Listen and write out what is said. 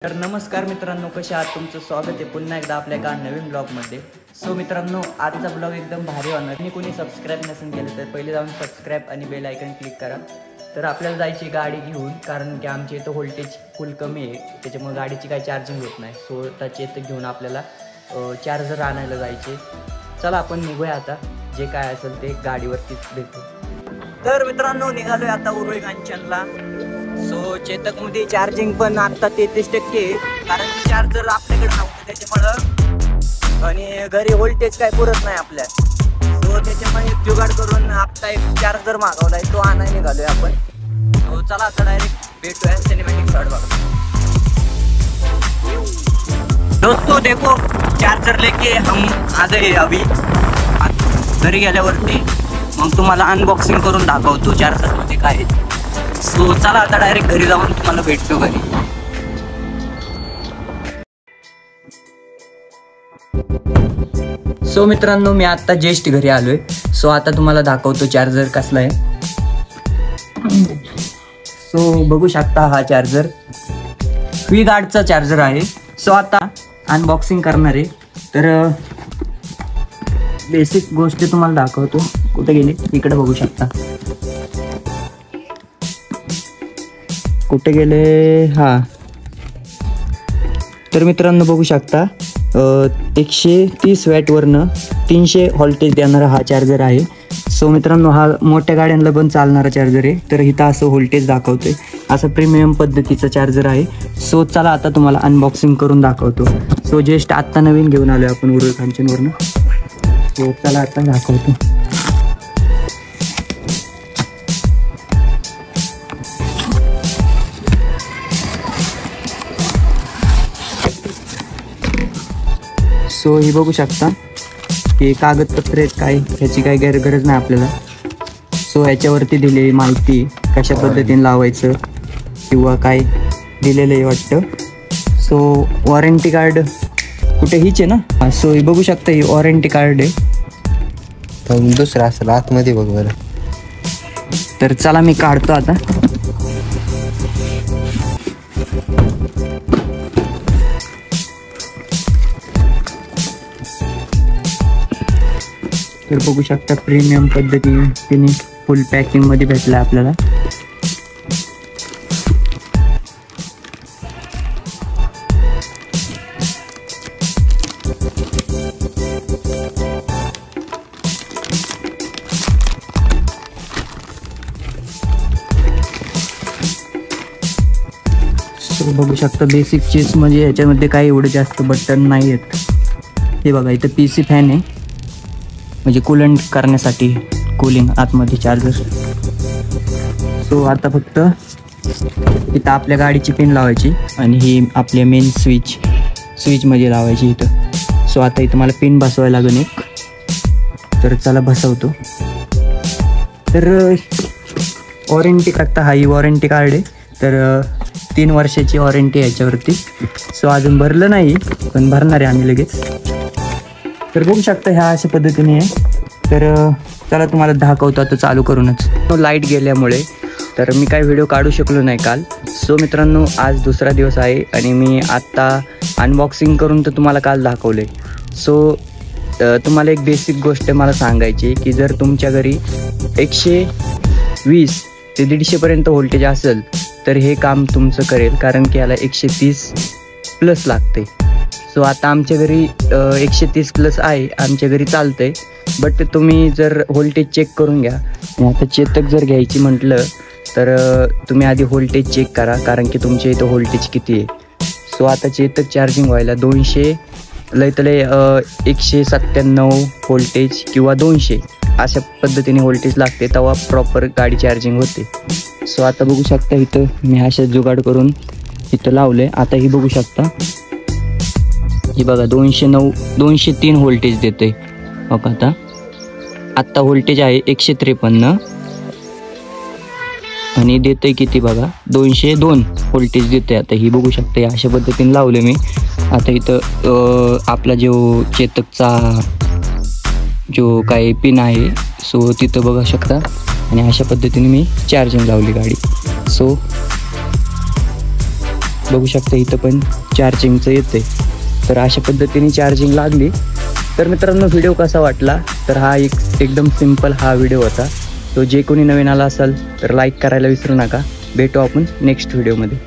तर नमस्कार मित्रांनो, कसे आहात? तुमचं स्वागत आहे पुन्हा एकदा आपल्या एका नवीन ब्लॉगमध्ये. सो मित्रांनो, आजचा ब्लॉग एकदम भारी होणार. आणि कोणी सबस्क्राईब नसेल केलं तर पहिले जाऊन सबस्क्राईब आणि बेल आयकन क्लिक करा. तर आपल्याला जायची गाडी घेऊन, कारण की आमच्या इथं व्होल्टेज फुल कमी आहे, त्याच्यामुळे गाडीची काही चार्जिंग होत नाही. सो त्याचे इथं घेऊन आपल्याला चार्जर आणायला जायचे. चला आपण निघूया आता, जे काय असेल ते गाडीवरतीच भेटू. तर मित्रांनो, निघालोय आता उरुळी कांचनला. सो चेतकमध्ये चार्जिंग पण आता 33%, कारण की चार्जर आपल्याकडे नव्हतं त्याच्यामुळं, आणि घरी व्होल्टेज काय पुरत नाही आपल्या. सो त्याच्यामुळे जुगाड करून आता एक चार्जर मागवलाय, तो आणायला निघालोय आपण. सो चला आता डायरेक्ट भेटूया सिनेमॅटिक शॉट बघा. दोस्तों देखो, चार्जर लेके हम आ गए अभी. घरी गेल्यावरती मग तुम्हाला अनबॉक्सिंग करून दाखवतो चार्जरमध्ये काय आहे. सो चला आता डायरेक्ट घरी जाऊन तुम्हाला भेटतो घरी. सो मित्रांनो, मी आता जस्ट घरी आलोय. सो आता तुम्हाला दाखवतो चार्जर कसला आहे. सो बघू शकता, हा चार्जर व्हीगार्डचा चार्जर आहे. सो आता अनबॉक्सिंग करणार आहे. तर बेसिक गोष्टी तुम्हाला दाखवतो. कुठे गेली? इकडे बघू शकता. कुठे गेले? हा. तर मित्रांनो बघू शकता, 130 वॅटवरनं 300 व्होल्टेज देणारा हा चार्जर आहे. सो मित्रांनो, हा मोठ्या गाड्यांना पण चालणारा चार्जर आहे. तर इथं असं व्होल्टेज दाखवतोय. असं प्रीमियम पद्धतीचा चार्जर आहे. सो चला आता तुम्हाला अनबॉक्सिंग करून दाखवतो. सो जस्ट आत्ता नवीन घेऊन आलोय आपण उरुळी कांचनवरनं. सो चला आता दाखवतो. सो ही बघू शकता, हे कागदपत्र आहेत, काय ह्याची काही गरज नाही आपल्याला. सो ह्याच्यावरती दिलेली माहिती, कशा पद्धतीने लावायचं किंवा काय दिलेलं आहे वाटतं. सो वॉरंटी कार्ड कुठे? हीच आहे ना. सो ही बघू शकता, ही वॉरंटी कार्ड आहे. दुसरं असेल आतमध्ये बघ बरं. तर चला मी काढतो आता. तर बघू शकता, प्रीमियम पद्धतीने फुल पॅकिंग मध्ये भेटलं आपल्याला. बघू शकता, बेसिक चीज म्हणजे ह्याच्यामध्ये काही एवढं जास्त बटन नाही आहेत. हे बघा, इथं PC फॅन आहे, म्हणजे कूलंट करण्यासाठी, कूलिंग आतमध्ये चार्जर. सो आता फक्त इथं आपल्या गाडीची पिन लावायची आणि ही आपल्या मेन स्विचमध्ये लावायची इथं. सो आता इथं मला पिन बसवायला लागेल एक. तर चला बसवतो. तर वॉरंटी करता, हा ही वॉरंटी कार्ड आहे. तर 3 वर्षाची वॉरंटी याच्यावरती. सो अजून भरलं नाही, पण भरणार आहे आम्ही लगेच. तर बघू शकता, ह्या अशा पद्धतीने आहे. तर चला तुम्हाला दाखवतो आता चालू करूनच. लाईट गेल्यामुळे तर मी काही व्हिडिओ काढू शकलो नाही काल. सो मित्रांनो, आज दुसरा दिवस आहे आणि मी आत्ता अनबॉक्सिंग करून तर तुम्हाला काल दाखवले. सो तुम्हाला एक बेसिक गोष्ट मला सांगायची, की जर तुमच्या घरी 120 ते 150पर्यंत व्होल्टेज असेल तर हे काम तुमचं करेल, कारण की याला 130+ लागते. सो आता आमच्या घरी 130+ आहे, आमच्या घरी चालतंय. बट तुम्ही जर व्होल्टेज चेक करून घ्या. आता चेतक जर घ्यायची म्हटलं तर तुम्ही आधी व्होल्टेज चेक करा, कारण की तुमच्या इथं व्होल्टेज किती आहे. सो आता चेतक चार्जिंग व्हायला 200 लयतले 197 व्होल्टेज किंवा 200 अशा पद्धतीने व्होल्टेज लागते, तेव्हा प्रॉपर गाडी चार्जिंग होते. सो आता बघू शकता, इथं मी अशा जुगाड करून इथं लावले. आता ही बघू शकता, ही बघा 203 व्होल्टेज देते. बघा आता व्होल्टेज आहे 153 आणि देते किती बघा, 202 व्होल्टेज देते. आता ही बघू शकता, अशा पद्धतीने लावले मी. आता इथं आपला जो चेतकचा जो काही पिन आहे, सो तिथं बघू शकता. आणि अशा पद्धतीने मी चार्जिंग लावली गाडी. सो बघू शकता इथं पण चार्जिंगचं येते. तर अशा पद्धतीने चार्जिंग लागली. तर मित्रांनो व्हिडिओ कसा वाटला, तर हा एकदम सिंपल हा व्हिडिओ होता. तो जे कोणी नवीन आला असाल तर लाईक करायला विसरू नका. भेटू आपण नेक्स्ट व्हिडिओमध्ये.